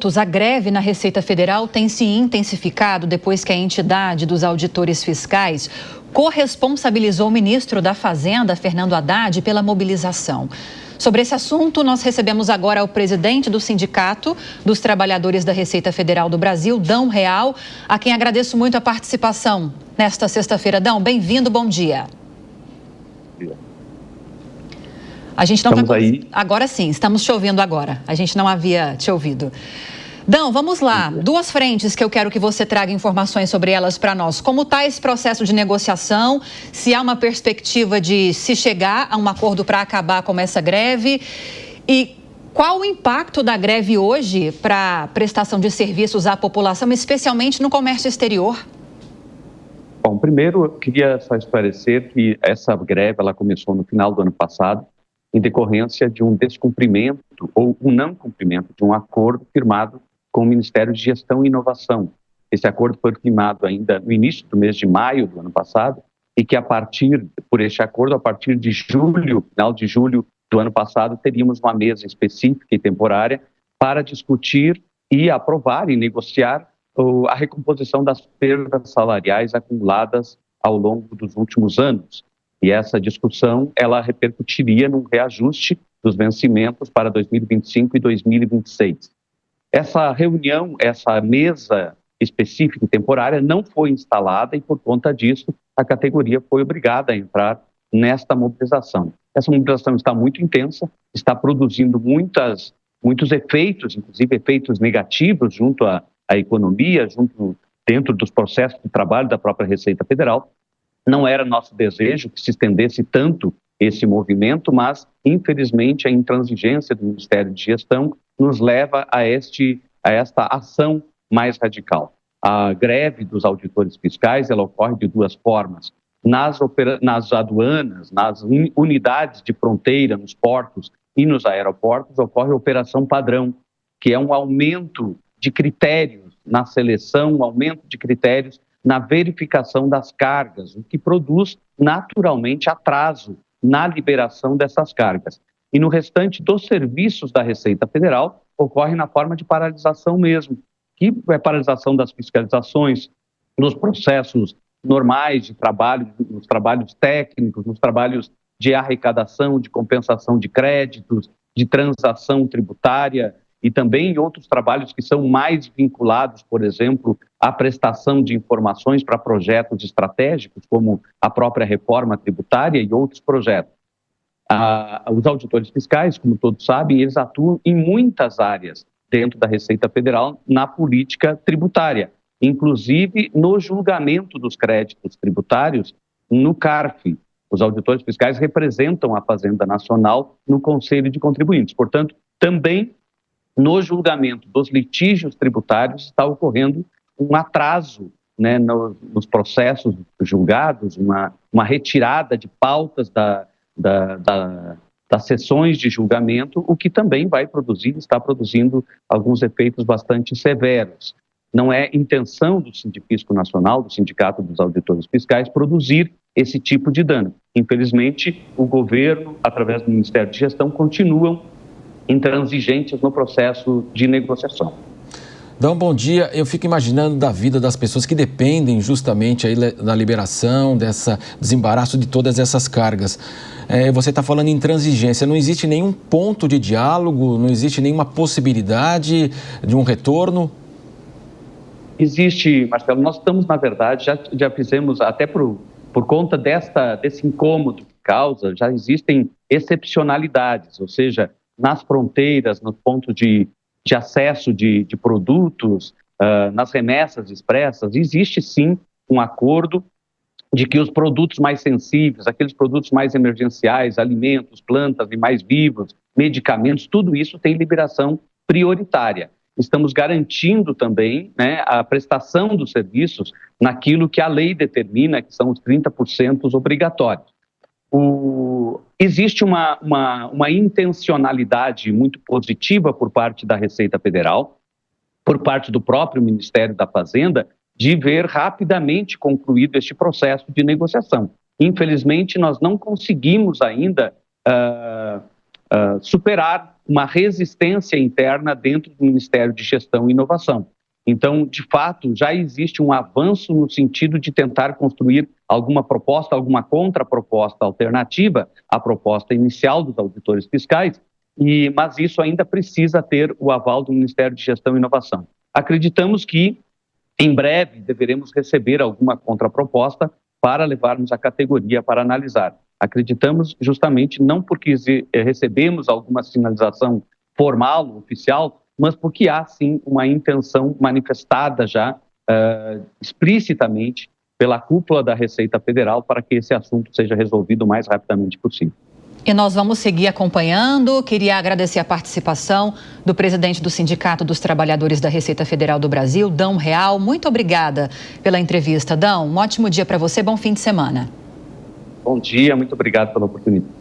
A greve na Receita Federal tem se intensificado depois que a entidade dos auditores fiscais corresponsabilizou o ministro da Fazenda, Fernando Haddad, pela mobilização. Sobre esse assunto, nós recebemos agora o presidente do Sindicato dos Trabalhadores da Receita Federal do Brasil, Dão Real, a quem agradeço muito a participação nesta sexta-feira. Dão, bem-vindo, bom dia. A gente não Estamos aí. Agora sim, estamos te ouvindo agora. A gente não havia te ouvido. Dão, vamos lá. Duas frentes que eu quero que você traga informações sobre elas para nós. Como está esse processo de negociação? Se há uma perspectiva de se chegar a um acordo para acabar com essa greve? E qual o impacto da greve hoje para a prestação de serviços à população, especialmente no comércio exterior? Bom, primeiro eu queria só esclarecer que essa greve ela começou no final do ano passado, em decorrência de um descumprimento ou um não cumprimento de um acordo firmado com o Ministério de Gestão e Inovação. Esse acordo foi firmado ainda no início do mês de maio do ano passado e que por este acordo, a partir de julho, final de julho do ano passado, teríamos uma mesa específica e temporária para discutir e aprovar e negociar a recomposição das perdas salariais acumuladas ao longo dos últimos anos. E essa discussão, ela repercutiria num reajuste dos vencimentos para 2025 e 2026. Essa reunião, essa mesa específica e temporária não foi instalada e, por conta disso, a categoria foi obrigada a entrar nesta mobilização. Essa mobilização está muito intensa, está produzindo muitos efeitos, inclusive efeitos negativos junto à economia, dentro dos processos de trabalho da própria Receita Federal. Não era nosso desejo que se estendesse tanto esse movimento, mas, infelizmente, a intransigência do Ministério de Gestão nos leva a esta ação mais radical. A greve dos auditores fiscais, ela ocorre de duas formas. Nas aduanas, nas unidades de fronteira, nos portos e nos aeroportos, ocorre a operação padrão, que é um aumento de critérios na seleção, um aumento de critérios na verificação das cargas, o que produz naturalmente atraso na liberação dessas cargas. E no restante dos serviços da Receita Federal, ocorre na forma de paralisação mesmo, que é paralisação das fiscalizações, nos processos normais de trabalho, nos trabalhos técnicos, nos trabalhos de arrecadação, de compensação de créditos, de transação tributária, e também outros trabalhos que são mais vinculados, por exemplo, à prestação de informações para projetos estratégicos, como a própria reforma tributária e outros projetos. Os auditores fiscais, como todos sabem, eles atuam em muitas áreas dentro da Receita Federal na política tributária, inclusive no julgamento dos créditos tributários no CARF. Os auditores fiscais representam a Fazenda Nacional no Conselho de Contribuintes. Portanto, também no julgamento dos litígios tributários está ocorrendo um atraso, né, nos processos julgados, uma retirada de pautas das sessões de julgamento, o que também está produzindo alguns efeitos bastante severos. Não é intenção do Sindifisco Nacional, do Sindicato dos Auditores Fiscais, produzir esse tipo de dano. Infelizmente, o governo, através do Ministério de Gestão, continuam intransigentes no processo de negociação. Dão, bom dia. Eu fico imaginando da vida das pessoas que dependem justamente aí da liberação, desembaraço de todas essas cargas. Você está falando em intransigência, não existe nenhum ponto de diálogo, não existe nenhuma possibilidade de um retorno? Existe, Marcelo. Nós estamos, na verdade, já fizemos, até por conta desse incômodo que causa, já existem excepcionalidades, ou seja, nas fronteiras, nos pontos de acesso de produtos, nas remessas expressas, existe sim um acordo de que os produtos mais sensíveis, aqueles produtos mais emergenciais, alimentos, plantas, animais vivos, medicamentos, tudo isso tem liberação prioritária. Estamos garantindo também, né, a prestação dos serviços naquilo que a lei determina, que são os 30% obrigatórios. Existe uma intencionalidade muito positiva por parte da Receita Federal, por parte do próprio Ministério da Fazenda, de ver rapidamente concluído este processo de negociação. Infelizmente, nós não conseguimos ainda superar uma resistência interna dentro do Ministério de Gestão e Inovação. Então, de fato, já existe um avanço no sentido de tentar construir alguma proposta, alguma contraproposta alternativa à proposta inicial dos auditores fiscais, mas isso ainda precisa ter o aval do Ministério de Gestão e Inovação. Acreditamos que, em breve, deveremos receber alguma contraproposta para levarmos à categoria para analisar. Acreditamos justamente não porque recebemos alguma sinalização formal, oficial, mas porque há, sim, uma intenção manifestada já explicitamente pela cúpula da Receita Federal para que esse assunto seja resolvido o mais rapidamente possível. E nós vamos seguir acompanhando. Queria agradecer a participação do presidente do Sindicato dos Trabalhadores da Receita Federal do Brasil, Dão Real. Muito obrigada pela entrevista, Dão. Um ótimo dia para você, bom fim de semana. Bom dia, muito obrigado pela oportunidade.